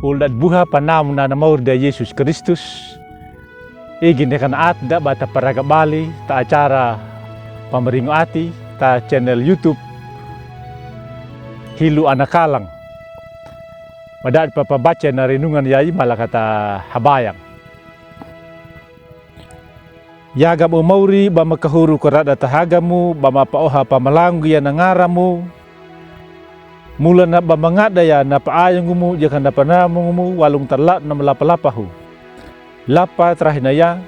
Ulat buha panam na namaur da Yesus Kristus. Igin dekan at da bata paraga bali ta acara pameringo ati ta channel YouTube Hilu Anakalang. Madad papabaca na renungan yai malakata habayang. Yaga mo mauri ba makahuru karada tahagamu ba mapaoha pamalangu ya nangaramu. Mula na ba mangadaya na paayang mo jakan na panamong mo walong talat na malapalapahu. Lapa trahinaya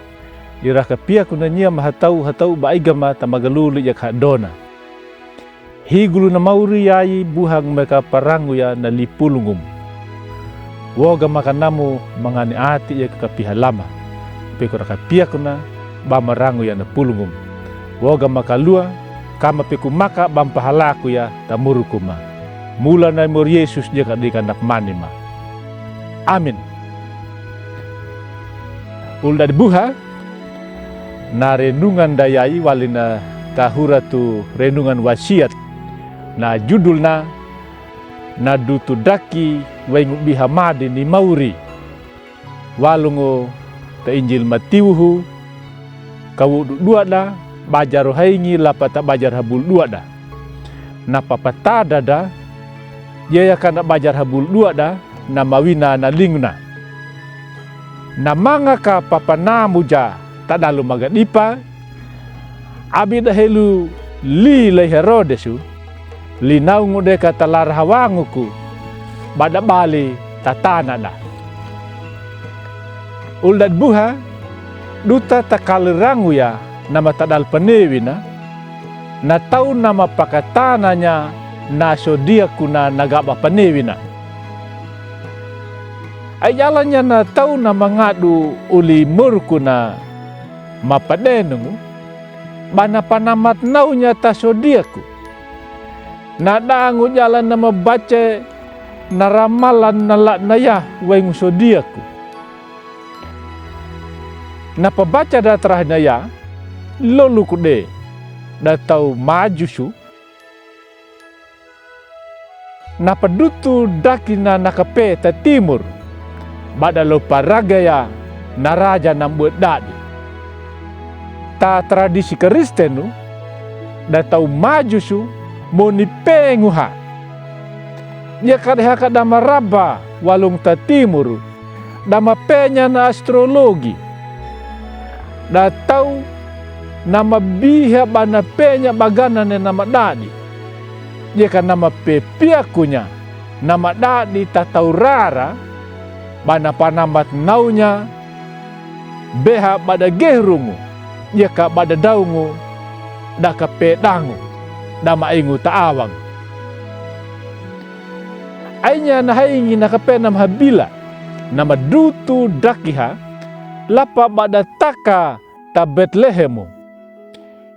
ira kapia kuna niya mahatau ba igama tamagalulu yak hadona. Higulu na mauri yai buhang meka parangu ya na lipulungum. Woga makanamu mangani ati yak kapihalama. Pekora kapia kuna ba marangu ya na pulungum. Woga makalua kama peku maka bampahalaku ya tamurukuma. Mula na imor Yesus dia kadikanak manima. Amin. Ulda dibuha na renungan dayai walina tahura tu renungan wasiat na judulna na dutu daki wengu bihamadi ni mauri walungo ta Injil Matiuhu kawudu dua da bajar haingi lapata bajar habul dua da na papata dada yaya kana bajar habul dua da na mawina na linguna na manga ka papana muja tadalu magadipa abida helu li le Herodesu li naungu deka talar hawanguku bada bali tatana da ulad buha duta takalirangu ya nama tadal penewina na tau nama pakatananya na sodia kuna nagaba penewina ayalanya na tau na mangadu uli murkuna mapadenungu bana panamat naunya tasodiaku na dangu jalan na mabace na ramalan na laknaya wengu sodiaku na pabaca da terahnaya lolu kude da tau majusu na padutu dakina nakape ta timur badalo paragaya na raja nambuat dadi ta tradisi Kristenu da tau majusu moni penguha ya kadha kada maraba walung ta timur dama penya na astrologi da tau nama biha bana penya bagana ne nama dadi jika nama pepiakunya nama dadi tataurara bana panamat naunya beha bada gehrungu jika bada daungu daka pedangu dama ingu taawang ainya na haingi nakapenam habila nama dutu dakiha lapa bada taka ta Betlehemu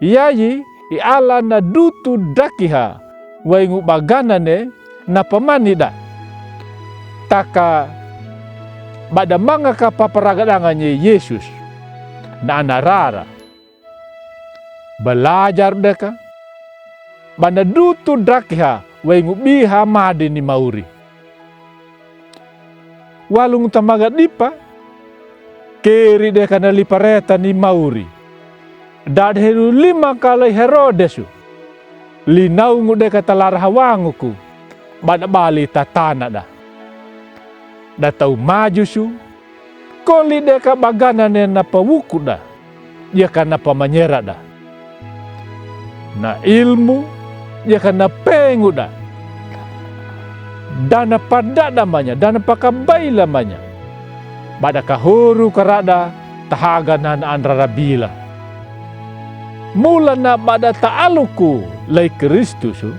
yayi iala na dutu dakiha waingu baganane na pamanida taka bada mangaka paparagadangannya Yesus na anarara belajar deka bana dutu dakiha waingu biha madi ni mauri walung tamaga dipa keri deka na lipareta ni mauri dadhelu 5 kali Herodesu linaungu deka talar hawanguku bada bali tatana da tau majusu koli deka bagana ne na pawuku da ya kana pamanyera da na ilmu ya kana pengu da dana pada namanya dana pakabai lamanya bada kahuru karada tahaga na anrarabila mula na bada taaluku lai Kristusu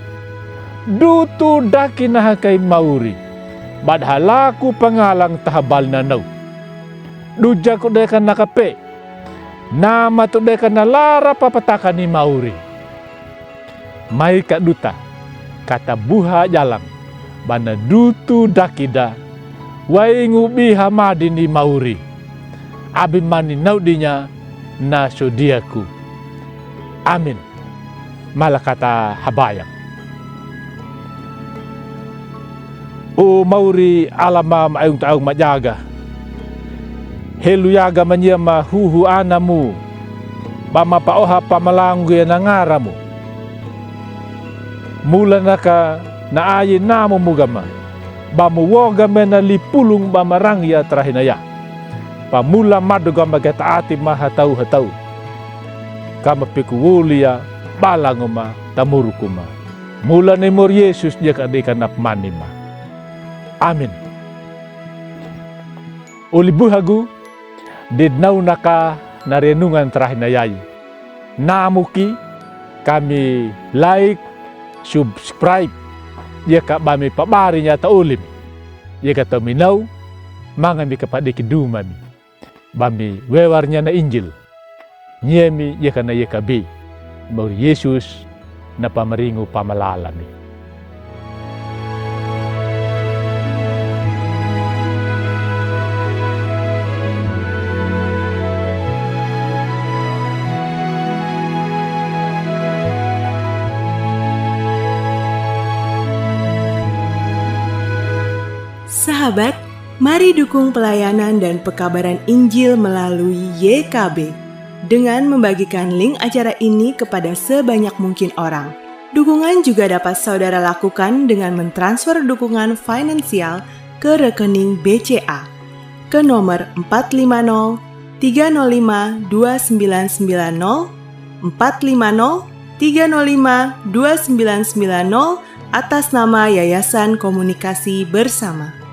dutu daki na kay mauri badhalaku pangalang tahabal na nau duja ko dekan nakape nama to dekan nalara papataka ni mauri mai kaduta kata buha jalang bana dutu dakida waingu biha madi ni mauri abimani naudinya na sodiaku amin malakata habayang. O mauri alamam ayung taung majaga. Helu yaga manyama huhu anamu. Bama paoha pamalangu ya nangaramu. Mula naka na ayin namo mugama. Bamu woga mena lipulung bamarang ya terahinaya. Pamula madugama kita ati maha tau hatau. Kama pikuwulia balangoma tamurukuma. Mula ni mur Yesus dia kadikan apmanima. Amin. Uli buhagu didnau naka na renungan terahinayay. Namuki kami like, subscribe. Dia ka bami pabari niya taulim. Dia ka taminaw, mga mi kapadikidumami. Bami wewarnya na Injil. Nyemi dia ka na yekabi. Baur Yesus na pamaringo pamalalami. Sahabat, mari dukung pelayanan dan pekabaran Injil melalui YKB dengan membagikan link acara ini kepada sebanyak mungkin orang. Dukungan juga dapat saudara lakukan dengan mentransfer dukungan finansial ke rekening BCA ke nomor 450 305 2990 450 305 2990 atas nama Yayasan Komunikasi Bersama.